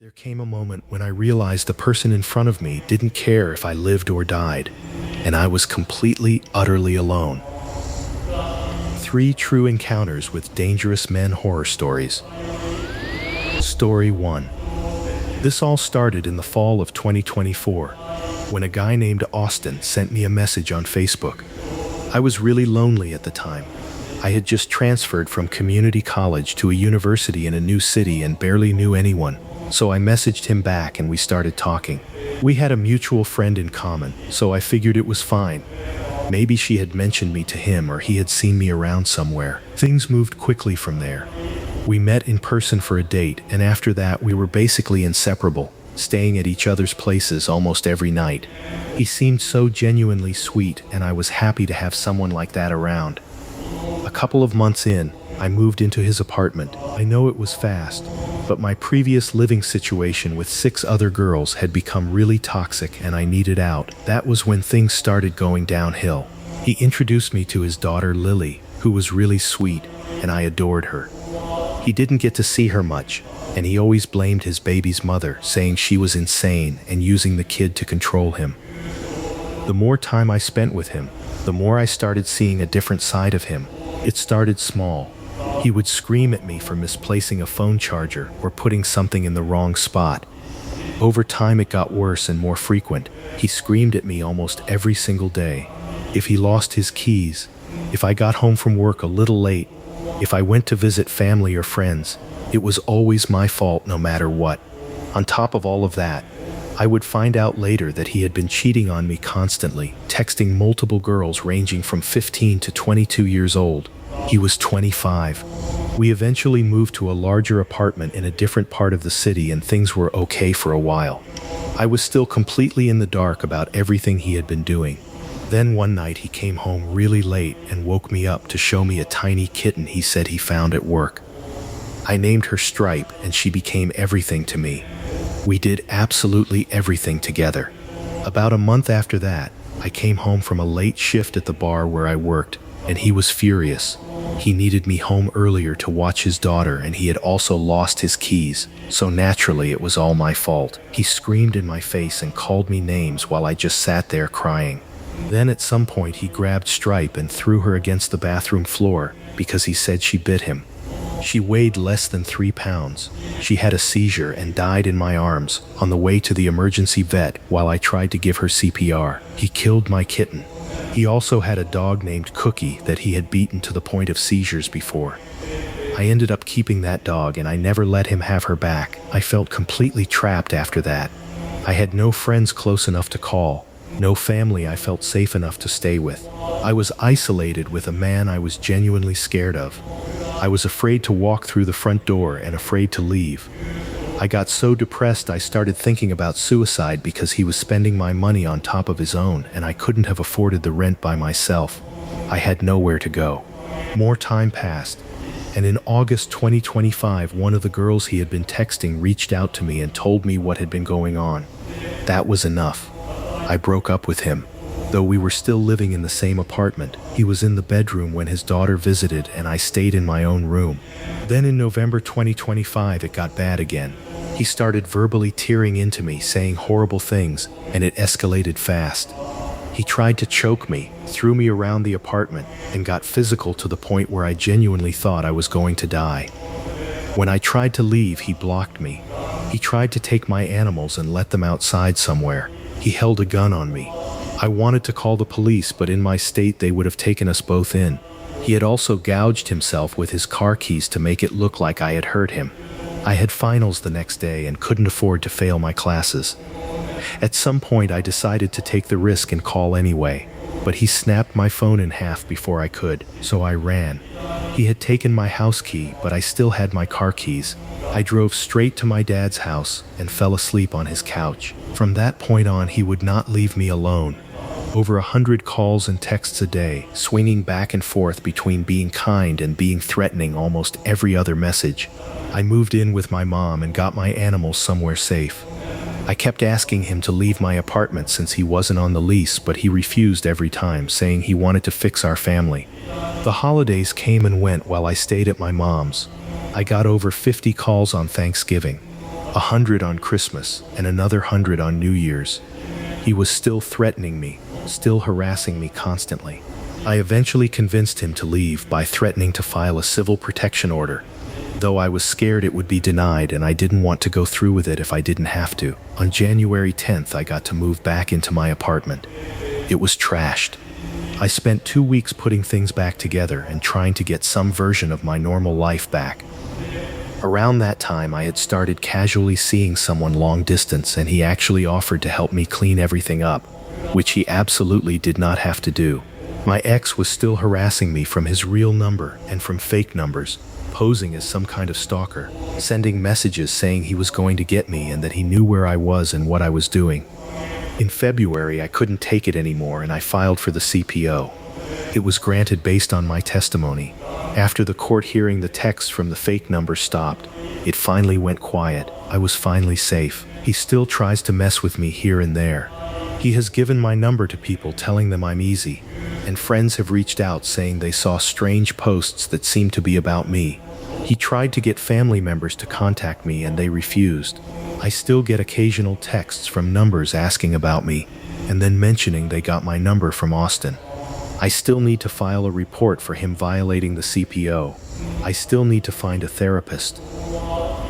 There came a moment when I realized the person in front of me didn't care if I lived or died, and I was completely, utterly alone. 3 true encounters with dangerous men horror stories. Story 1. This all started in the fall of 2024, when a guy named Austin sent me a message on Facebook. I was really lonely at the time. I had just transferred from community college to a university in a new city and barely knew anyone. So I messaged him back and we started talking. We had a mutual friend in common, so I figured it was fine. Maybe she had mentioned me to him or he had seen me around somewhere. Things moved quickly from there. We met in person for a date, and after that we were basically inseparable, staying at each other's places almost every night. He seemed so genuinely sweet, and I was happy to have someone like that around. A couple of months in, I moved into his apartment. I know it was fast, but my previous living situation with 6 other girls had become really toxic and I needed out. That was when things started going downhill. He introduced me to his daughter Lily, who was really sweet, and I adored her. He didn't get to see her much, and he always blamed his baby's mother, saying she was insane and using the kid to control him. The more time I spent with him, the more I started seeing a different side of him. It started small. He would scream at me for misplacing a phone charger or putting something in the wrong spot. Over time it got worse and more frequent. He screamed at me almost every single day. If he lost his keys, if I got home from work a little late, if I went to visit family or friends, it was always my fault no matter what. On top of all of that, I would find out later that he had been cheating on me constantly, texting multiple girls ranging from 15 to 22 years old. He was 25. We eventually moved to a larger apartment in a different part of the city and things were okay for a while. I was still completely in the dark about everything he had been doing. Then one night he came home really late and woke me up to show me a tiny kitten he said he found at work. I named her Stripe and she became everything to me. We did absolutely everything together. About a month after that, I came home from a late shift at the bar where I worked, and he was furious. He needed me home earlier to watch his daughter, and he had also lost his keys, so naturally it was all my fault. He screamed in my face and called me names while I just sat there crying. Then at some point he grabbed Stripe and threw her against the bathroom floor because he said she bit him. She weighed less than 3 pounds. She had a seizure and died in my arms on the way to the emergency vet while I tried to give her CPR. He killed my kitten. He also had a dog named Cookie that he had beaten to the point of seizures before. I ended up keeping that dog and I never let him have her back. I felt completely trapped after that. I had no friends close enough to call, no family I felt safe enough to stay with. I was isolated with a man I was genuinely scared of. I was afraid to walk through the front door and afraid to leave. I got so depressed I started thinking about suicide because he was spending my money on top of his own and I couldn't have afforded the rent by myself. I had nowhere to go. More time passed, and in August 2025, one of the girls he had been texting reached out to me and told me what had been going on. That was enough. I broke up with him. Though we were still living in the same apartment, he was in the bedroom when his daughter visited and I stayed in my own room. Then in November 2025, it got bad again. He started verbally tearing into me, saying horrible things, and it escalated fast. He tried to choke me, threw me around the apartment, and got physical to the point where I genuinely thought I was going to die. When I tried to leave, he blocked me. He tried to take my animals and let them outside somewhere. He held a gun on me. I wanted to call the police, but in my state they would have taken us both in. He had also gouged himself with his car keys to make it look like I had hurt him. I had finals the next day and couldn't afford to fail my classes. At some point I decided to take the risk and call anyway, but he snapped my phone in half before I could, so I ran. He had taken my house key, but I still had my car keys. I drove straight to my dad's house and fell asleep on his couch. From that point on, he would not leave me alone. Over 100 calls and texts a day, swinging back and forth between being kind and being threatening almost every other message. I moved in with my mom and got my animals somewhere safe. I kept asking him to leave my apartment since he wasn't on the lease, but he refused every time, saying he wanted to fix our family. The holidays came and went while I stayed at my mom's. I got over 50 calls on Thanksgiving. 100 on Christmas, and another 100 on New Year's. He was still threatening me, still harassing me constantly. I eventually convinced him to leave by threatening to file a civil protection order, though I was scared it would be denied and I didn't want to go through with it if I didn't have to. On January 10th, I got to move back into my apartment. It was trashed. I spent 2 weeks putting things back together and trying to get some version of my normal life back. Around that time, I had started casually seeing someone long distance, and he actually offered to help me clean everything up, which he absolutely did not have to do. My ex was still harassing me from his real number and from fake numbers, posing as some kind of stalker, sending messages saying he was going to get me and that he knew where I was and what I was doing. In February, I couldn't take it anymore and I filed for the CPO. It was granted based on my testimony. After the court hearing the texts from the fake number stopped, it finally went quiet. I was finally safe. He still tries to mess with me here and there. He has given my number to people telling them I'm easy, and friends have reached out saying they saw strange posts that seemed to be about me. He tried to get family members to contact me and they refused. I still get occasional texts from numbers asking about me, and then mentioning they got my number from Austin. I still need to file a report for him violating the CPO. I still need to find a therapist.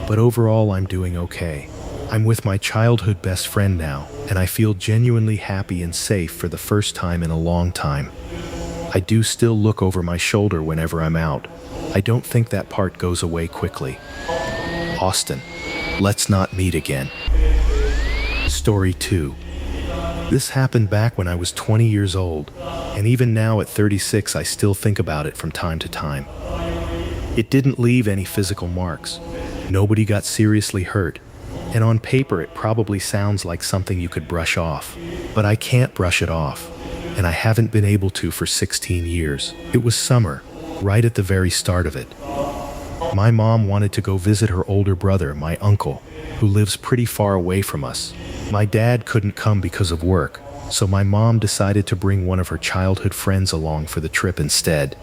But overall, I'm doing okay. I'm with my childhood best friend now, and I feel genuinely happy and safe for the first time in a long time. I do still look over my shoulder whenever I'm out. I don't think that part goes away quickly. Austin, let's not meet again. Story 2. This happened back when I was 20 years old, and even now at 36 I still think about it from time to time. It didn't leave any physical marks. Nobody got seriously hurt, and on paper it probably sounds like something you could brush off. But I can't brush it off, and I haven't been able to for 16 years. It was summer, right at the very start of it. My mom wanted to go visit her older brother, my uncle, who lives pretty far away from us. My dad couldn't come because of work, so my mom decided to bring one of her childhood friends along for the trip instead.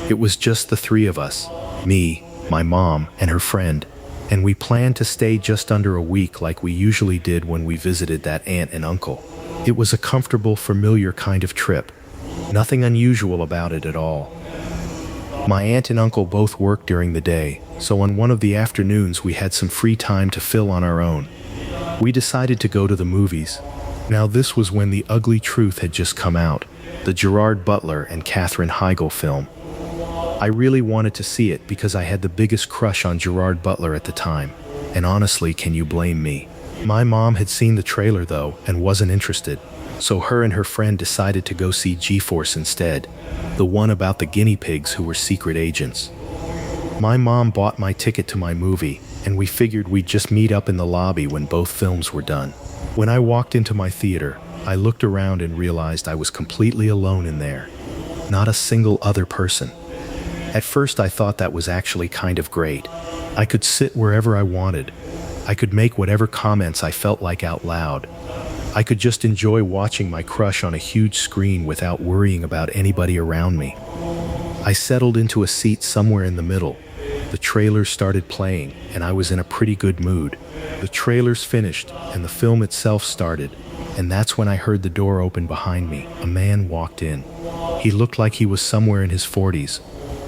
It was just the three of us, me, my mom, and her friend, and we planned to stay just under a week like we usually did when we visited that aunt and uncle. It was a comfortable, familiar kind of trip. Nothing unusual about it at all. My aunt and uncle both worked during the day, so on one of the afternoons we had some free time to fill on our own. We decided to go to the movies. Now this was when The Ugly Truth had just come out, the Gerard Butler and Katherine Heigl film. I really wanted to see it because I had the biggest crush on Gerard Butler at the time, and honestly, can you blame me? My mom had seen the trailer though and wasn't interested, so her and her friend decided to go see G-Force instead, the one about the guinea pigs who were secret agents. My mom bought my ticket to my movie, and we figured we'd just meet up in the lobby when both films were done. When I walked into my theater, I looked around and realized I was completely alone in there. Not a single other person. At first I thought that was actually kind of great. I could sit wherever I wanted. I could make whatever comments I felt like out loud. I could just enjoy watching my crush on a huge screen without worrying about anybody around me. I settled into a seat somewhere in the middle. The trailers started playing, and I was in a pretty good mood. The trailers finished, and the film itself started, and that's when I heard the door open behind me. A man walked in. He looked like he was somewhere in his 40s,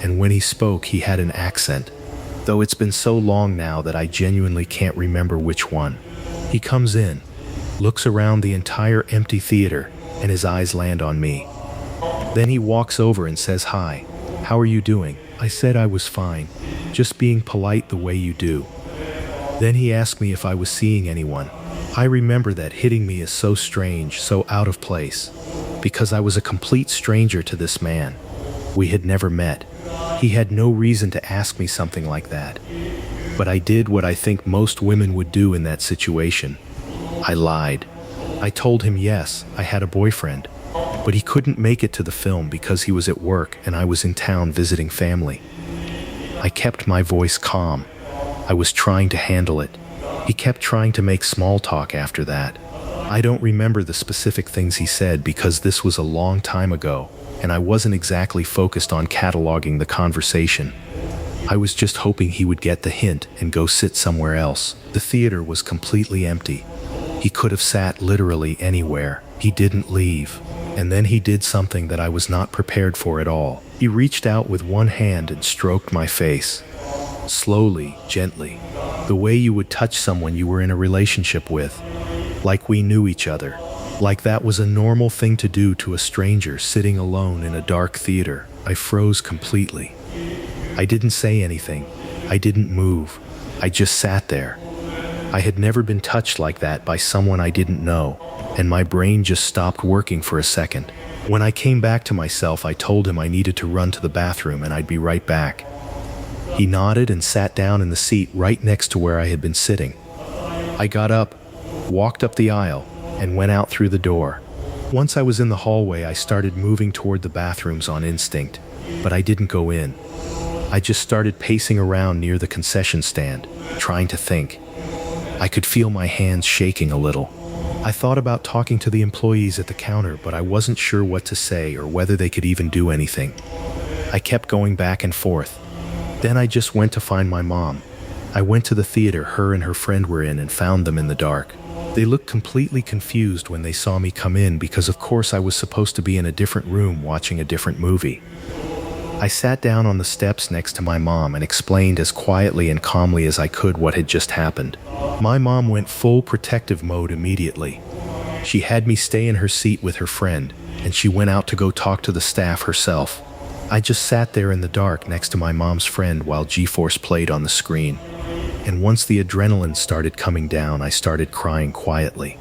and when he spoke, he had an accent, though it's been so long now that I genuinely can't remember which one. He comes in, looks around the entire empty theater, and his eyes land on me. Then he walks over and says, "Hi, how are you doing?" I said I was fine, just being polite the way you do. Then he asked me if I was seeing anyone. I remember that hitting me as so strange, so out of place, because I was a complete stranger to this man. We had never met. He had no reason to ask me something like that. But I did what I think most women would do in that situation. I lied. I told him yes, I had a boyfriend, but he couldn't make it to the film because he was at work and I was in town visiting family. I kept my voice calm. I was trying to handle it. He kept trying to make small talk after that. I don't remember the specific things he said because this was a long time ago, and I wasn't exactly focused on cataloging the conversation. I was just hoping he would get the hint and go sit somewhere else. The theater was completely empty. He could have sat literally anywhere. He didn't leave. And then he did something that I was not prepared for at all. He reached out with one hand and stroked my face. Slowly, gently. The way you would touch someone you were in a relationship with. Like we knew each other. Like that was a normal thing to do to a stranger sitting alone in a dark theater. I froze completely. I didn't say anything. I didn't move. I just sat there. I had never been touched like that by someone I didn't know, and my brain just stopped working for a second. When I came back to myself, I told him I needed to run to the bathroom and I'd be right back. He nodded and sat down in the seat right next to where I had been sitting. I got up, walked up the aisle, and went out through the door. Once I was in the hallway, I started moving toward the bathrooms on instinct, but I didn't go in. I just started pacing around near the concession stand, trying to think. I could feel my hands shaking a little. I thought about talking to the employees at the counter, but I wasn't sure what to say or whether they could even do anything. I kept going back and forth. Then I just went to find my mom. I went to the theater her and her friend were in and found them in the dark. They looked completely confused when they saw me come in because of course I was supposed to be in a different room watching a different movie. I sat down on the steps next to my mom and explained as quietly and calmly as I could what had just happened. My mom went full protective mode immediately. She had me stay in her seat with her friend, and she went out to go talk to the staff herself. I just sat there in the dark next to my mom's friend while G-Force played on the screen. And once the adrenaline started coming down, I started crying quietly.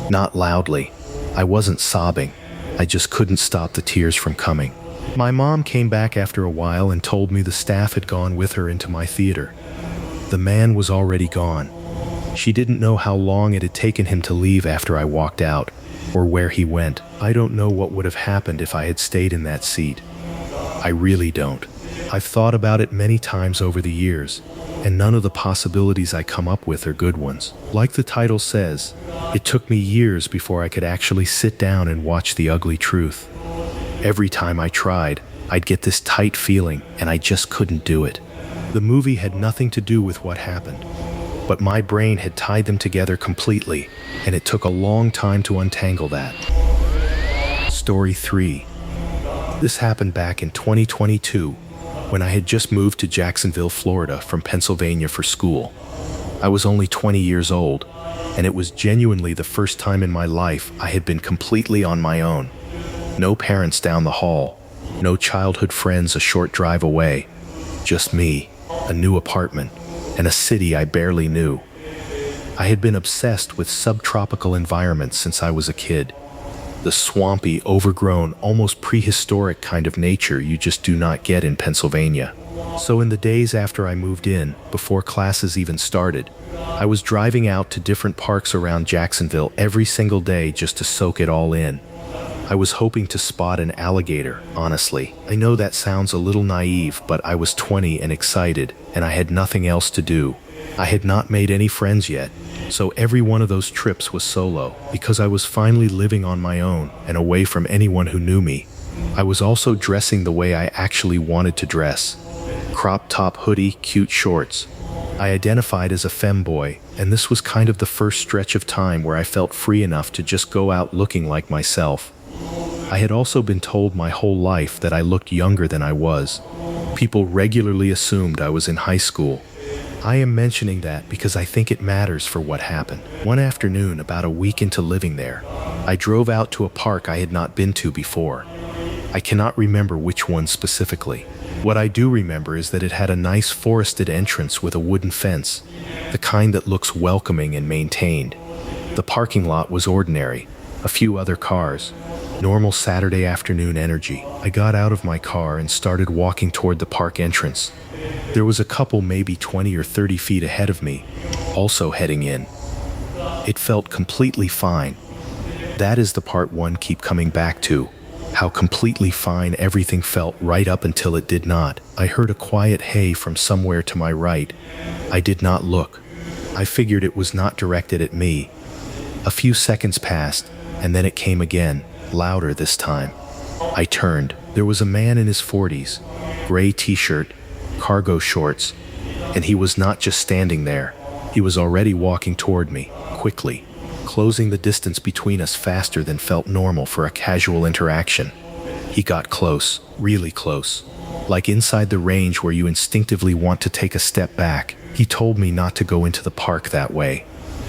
Not loudly. I wasn't sobbing. I just couldn't stop the tears from coming. My mom came back after a while and told me the staff had gone with her into my theater. The man was already gone. She didn't know how long it had taken him to leave after I walked out, or where he went. I don't know what would have happened if I had stayed in that seat. I really don't. I've thought about it many times over the years, and none of the possibilities I come up with are good ones. Like the title says, it took me years before I could actually sit down and watch the ugly truth. Every time I tried, I'd get this tight feeling, and I just couldn't do it. The movie had nothing to do with what happened, but my brain had tied them together completely, and it took a long time to untangle that. Story 3. This happened back in 2022, when I had just moved to Jacksonville, Florida from Pennsylvania for school. I was only 20 years old, and it was genuinely the first time in my life I had been completely on my own. No parents down the hall, no childhood friends a short drive away, just me, a new apartment, and a city I barely knew. I had been obsessed with subtropical environments since I was a kid. The swampy, overgrown, almost prehistoric kind of nature you just do not get in Pennsylvania. So in the days after I moved in, before classes even started, I was driving out to different parks around Jacksonville every single day just to soak it all in. I was hoping to spot an alligator, honestly. I know that sounds a little naive, but I was 20 and excited, and I had nothing else to do. I had not made any friends yet, so every one of those trips was solo, because I was finally living on my own and away from anyone who knew me. I was also dressing the way I actually wanted to dress. Crop top hoodie, cute shorts. I identified as a femboy, and this was kind of the first stretch of time where I felt free enough to just go out looking like myself. I had also been told my whole life that I looked younger than I was. People regularly assumed I was in high school. I am mentioning that because I think it matters for what happened. One afternoon, about a week into living there, I drove out to a park I had not been to before. I cannot remember which one specifically. What I do remember is that it had a nice forested entrance with a wooden fence, the kind that looks welcoming and maintained. The parking lot was ordinary, a few other cars. Normal Saturday afternoon energy. I got out of my car and started walking toward the park entrance. There was a couple maybe 20 or 30 feet ahead of me, also heading in. It felt completely fine. That is the part one keep coming back to. How completely fine everything felt right up until it did not. I heard a quiet hey from somewhere to my right. I did not look. I figured it was not directed at me. A few seconds passed, and then it came again. Louder this time. I turned. There was a man in his 40s, gray t-shirt, cargo shorts, and he was not just standing there. He was already walking toward me, quickly, closing the distance between us faster than felt normal for a casual interaction. He got close, really close, like inside the range where you instinctively want to take a step back. He told me not to go into the park that way,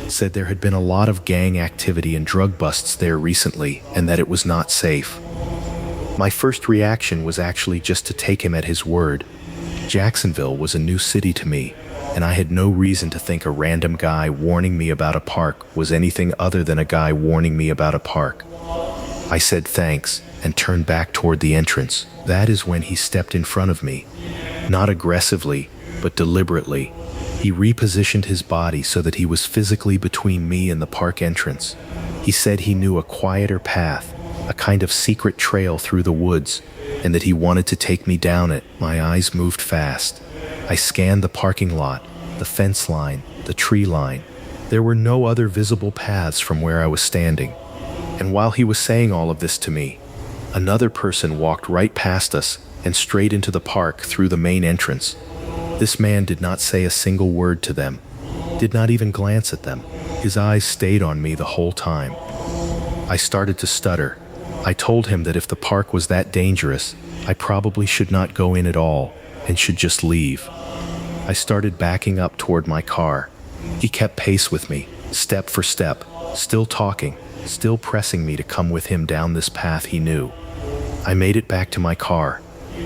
said there had been a lot of gang activity and drug busts there recently and that it was not safe. My first reaction was actually just to take him at his word. Jacksonville was a new city to me, and I had no reason to think a random guy warning me about a park was anything other than a guy warning me about a park. I said thanks and turned back toward the entrance. That is when he stepped in front of me. Not aggressively, but deliberately. He repositioned his body so that he was physically between me and the park entrance. He said he knew a quieter path, a kind of secret trail through the woods, and that he wanted to take me down it. My eyes moved fast. I scanned the parking lot, the fence line, the tree line. There were no other visible paths from where I was standing. And while he was saying all of this to me, another person walked right past us and straight into the park through the main entrance. This man did not say a single word to them, did not even glance at them. His eyes stayed on me the whole time. I started to stutter. I told him that if the park was that dangerous, I probably should not go in at all and should just leave. I started backing up toward my car. He kept pace with me, step for step, still talking, still pressing me to come with him down this path he knew. I made it back to my car.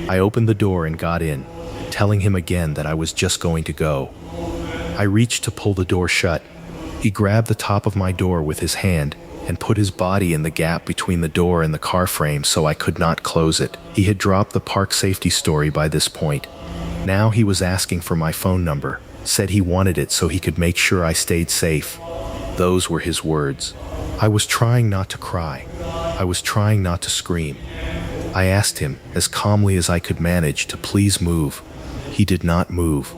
I opened the door and got in, telling him again that I was just going to go. I reached to pull the door shut. He grabbed the top of my door with his hand and put his body in the gap between the door and the car frame so I could not close it. He had dropped the park safety story by this point. Now he was asking for my phone number, said he wanted it so he could make sure I stayed safe. Those were his words. I was trying not to cry. I was trying not to scream. I asked him, as calmly as I could manage, to please move. He did not move.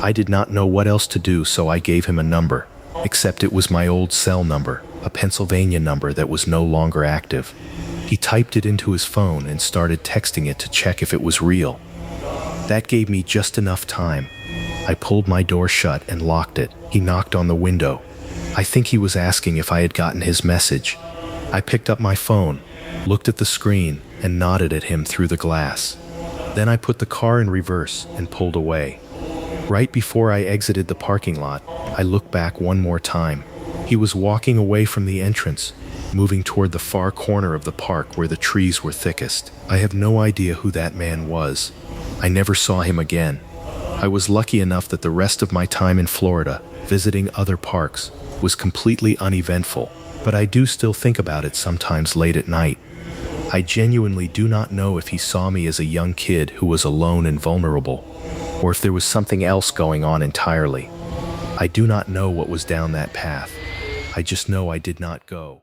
I did not know what else to do, so I gave him a number, except it was my old cell number, a Pennsylvania number that was no longer active. He typed it into his phone and started texting it to check if it was real. That gave me just enough time. I pulled my door shut and locked it. He knocked on the window. I think he was asking if I had gotten his message. I picked up my phone, looked at the screen, and nodded at him through the glass. Then I put the car in reverse and pulled away. Right before I exited the parking lot, I looked back one more time. He was walking away from the entrance, moving toward the far corner of the park where the trees were thickest. I have no idea who that man was. I never saw him again. I was lucky enough that the rest of my time in Florida, visiting other parks, was completely uneventful, but I do still think about it sometimes late at night. I genuinely do not know if he saw me as a young kid who was alone and vulnerable, or if there was something else going on entirely. I do not know what was down that path. I just know I did not go.